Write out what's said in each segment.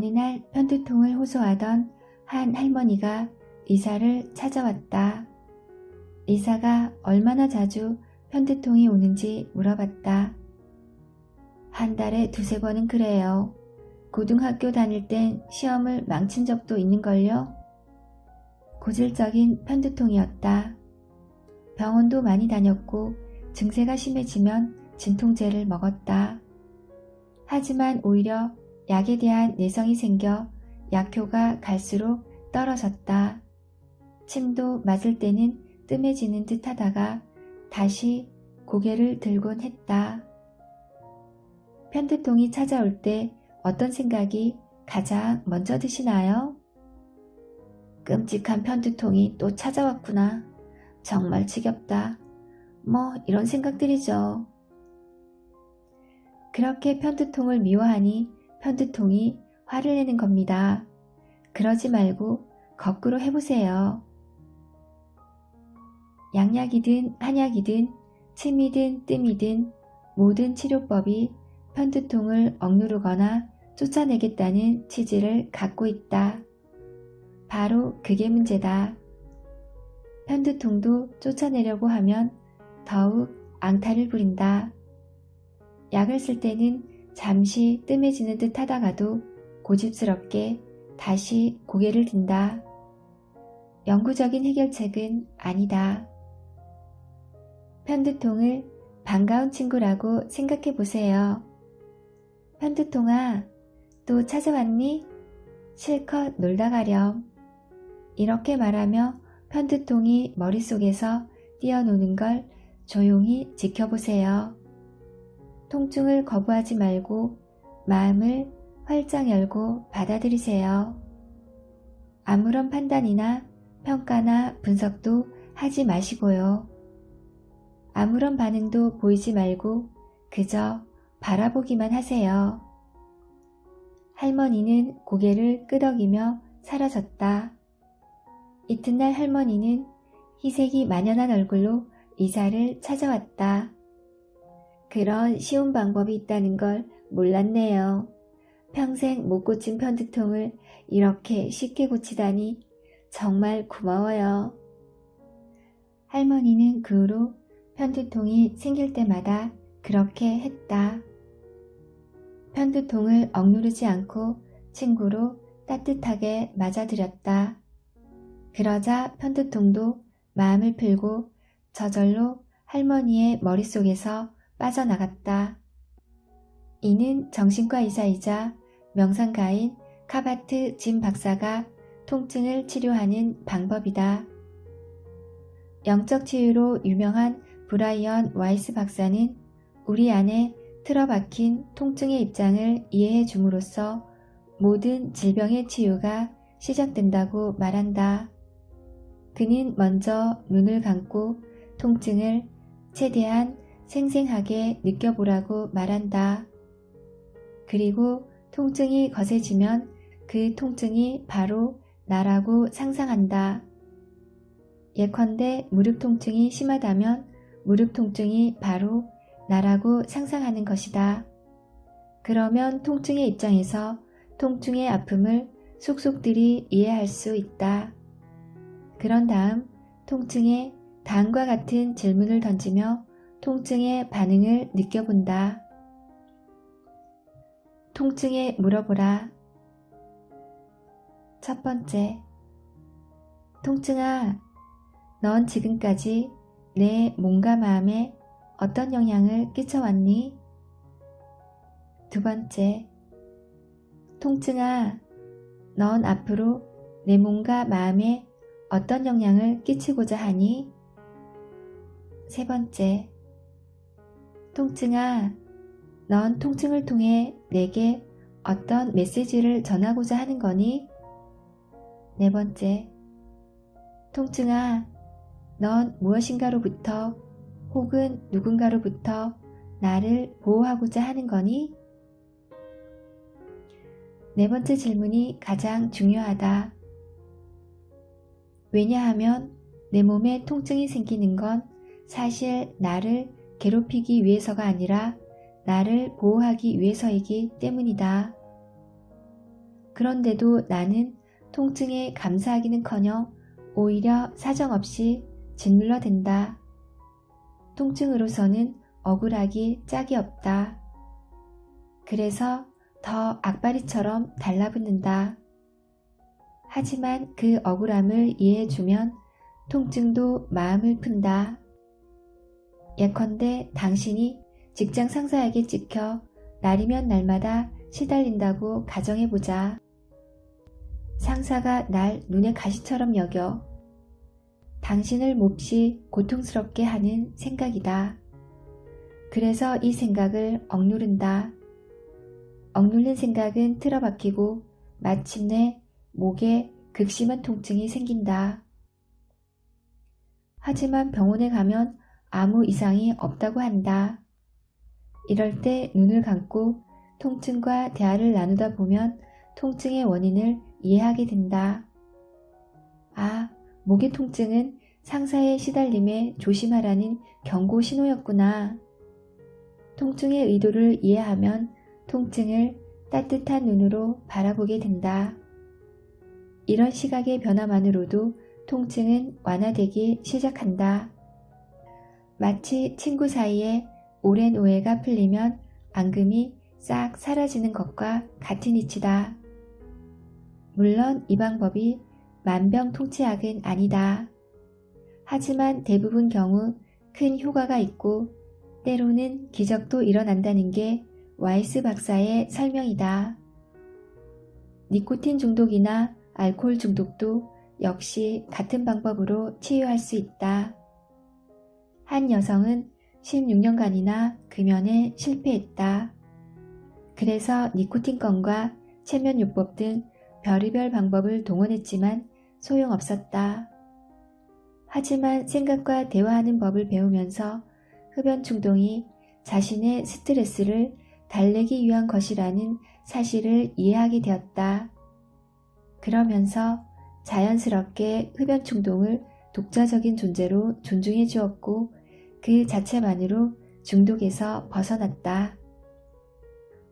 어느 날 편두통을 호소하던 한 할머니가 의사를 찾아왔다. 의사가 얼마나 자주 편두통이 오는지 물어봤다. 한 달에 두세 번은 그래요. 고등학교 다닐 땐 시험을 망친 적도 있는걸요? 고질적인 편두통이었다. 병원도 많이 다녔고 증세가 심해지면 진통제를 먹었다. 하지만 오히려 약에 대한 내성이 생겨 약효가 갈수록 떨어졌다. 침도 맞을 때는 뜸해지는 듯 하다가 다시 고개를 들곤 했다. 편두통이 찾아올 때 어떤 생각이 가장 먼저 드시나요? 끔찍한 편두통이 또 찾아왔구나. 정말 지겹다. 뭐 이런 생각들이죠. 그렇게 편두통을 미워하니 편두통이 화를 내는 겁니다. 그러지 말고 거꾸로 해보세요. 양약이든 한약이든 침이든 뜸이든 모든 치료법이 편두통을 억누르거나 쫓아내겠다는 취지를 갖고 있다. 바로 그게 문제다. 편두통도 쫓아내려고 하면 더욱 앙탈을 부린다. 약을 쓸 때는 잠시 뜸해지는 듯 하다가도 고집스럽게 다시 고개를 든다. 영구적인 해결책은 아니다. 편두통을 반가운 친구라고 생각해 보세요. 편두통아, 또 찾아왔니? 실컷 놀다 가렴. 이렇게 말하며 편두통이 머릿속에서 뛰어노는 걸 조용히 지켜보세요. 통증을 거부하지 말고 마음을 활짝 열고 받아들이세요. 아무런 판단이나 평가나 분석도 하지 마시고요. 아무런 반응도 보이지 말고 그저 바라보기만 하세요. 할머니는 고개를 끄덕이며 사라졌다. 이튿날 할머니는 희색이 만연한 얼굴로 의사를 찾아왔다. 그런 쉬운 방법이 있다는 걸 몰랐네요. 평생 못 고친 편두통을 이렇게 쉽게 고치다니 정말 고마워요. 할머니는 그 후로 편두통이 생길 때마다 그렇게 했다. 편두통을 억누르지 않고 친구로 따뜻하게 맞아들였다. 그러자 편두통도 마음을 풀고 저절로 할머니의 머릿속에서 빠져나갔다. 이는 정신과 의사이자 명상가인 카바트 짐 박사가 통증을 치료하는 방법이다. 영적 치유로 유명한 브라이언 와이스 박사는 우리 안에 틀어박힌 통증의 입장을 이해해 줌으로써 모든 질병의 치유가 시작된다고 말한다. 그는 먼저 눈을 감고 통증을 최대한 생생하게 느껴보라고 말한다. 그리고 통증이 거세지면 그 통증이 바로 나라고 상상한다. 예컨대 무릎 통증이 심하다면 무릎 통증이 바로 나라고 상상하는 것이다. 그러면 통증의 입장에서 통증의 아픔을 속속들이 이해할 수 있다. 그런 다음 통증에 다음과 같은 질문을 던지며 통증의 반응을 느껴본다. 통증에 물어보라. 첫 번째, 통증아, 넌 지금까지 내 몸과 마음에 어떤 영향을 끼쳐왔니? 두 번째, 통증아, 넌 앞으로 내 몸과 마음에 어떤 영향을 끼치고자 하니? 세 번째, 통증아, 넌 통증을 통해 내게 어떤 메시지를 전하고자 하는 거니? 네 번째, 통증아, 넌 무엇인가로부터 혹은 누군가로부터 나를 보호하고자 하는 거니? 네 번째 질문이 가장 중요하다. 왜냐하면 내 몸에 통증이 생기는 건 사실 나를 괴롭히기 위해서가 아니라 나를 보호하기 위해서이기 때문이다. 그런데도 나는 통증에 감사하기는커녕 오히려 사정없이 짓눌러댄다. 통증으로서는 억울하기 짝이 없다. 그래서 더 악바리처럼 달라붙는다. 하지만 그 억울함을 이해해주면 통증도 마음을 푼다. 예컨대 당신이 직장 상사에게 찍혀 날이면 날마다 시달린다고 가정해보자. 상사가 날 눈의 가시처럼 여겨 당신을 몹시 고통스럽게 하는 생각이다. 그래서 이 생각을 억누른다. 억눌린 생각은 틀어박히고 마침내 목에 극심한 통증이 생긴다. 하지만 병원에 가면 아무 이상이 없다고 한다. 이럴 때 눈을 감고 통증과 대화를 나누다 보면 통증의 원인을 이해하게 된다. 아, 목의 통증은 상사의 시달림에 조심하라는 경고 신호였구나. 통증의 의도를 이해하면 통증을 따뜻한 눈으로 바라보게 된다. 이런 시각의 변화만으로도 통증은 완화되기 시작한다. 마치 친구 사이에 오랜 오해가 풀리면 앙금이 싹 사라지는 것과 같은 이치다. 물론 이 방법이 만병통치약은 아니다. 하지만 대부분 경우 큰 효과가 있고 때로는 기적도 일어난다는 게 와이스 박사의 설명이다. 니코틴 중독이나 알코올 중독도 역시 같은 방법으로 치유할 수 있다. 한 여성은 16년간이나 금연에 실패했다. 그래서 니코틴건과 체면요법 등 별의별 방법을 동원했지만 소용없었다. 하지만 생각과 대화하는 법을 배우면서 흡연 충동이 자신의 스트레스를 달래기 위한 것이라는 사실을 이해하게 되었다. 그러면서 자연스럽게 흡연 충동을 독자적인 존재로 존중해 주었고 그 자체만으로 중독에서 벗어났다.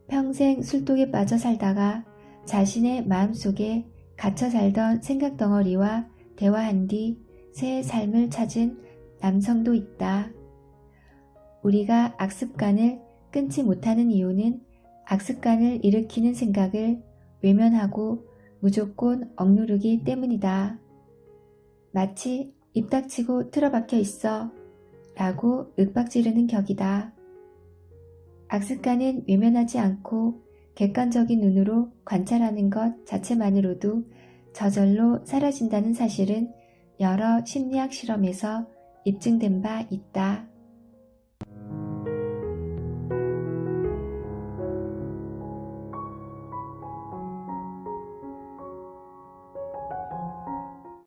평생 술독에 빠져 살다가 자신의 마음속에 갇혀 살던 생각덩어리와 대화한 뒤 새 삶을 찾은 남성도 있다. 우리가 악습관을 끊지 못하는 이유는 악습관을 일으키는 생각을 외면하고 무조건 억누르기 때문이다. 마치 입 닥치고 틀어박혀 있어 라고 윽박지르는 격이다. 악습관은 외면하지 않고 객관적인 눈으로 관찰하는 것 자체만으로도 저절로 사라진다는 사실은 여러 심리학 실험에서 입증된 바 있다.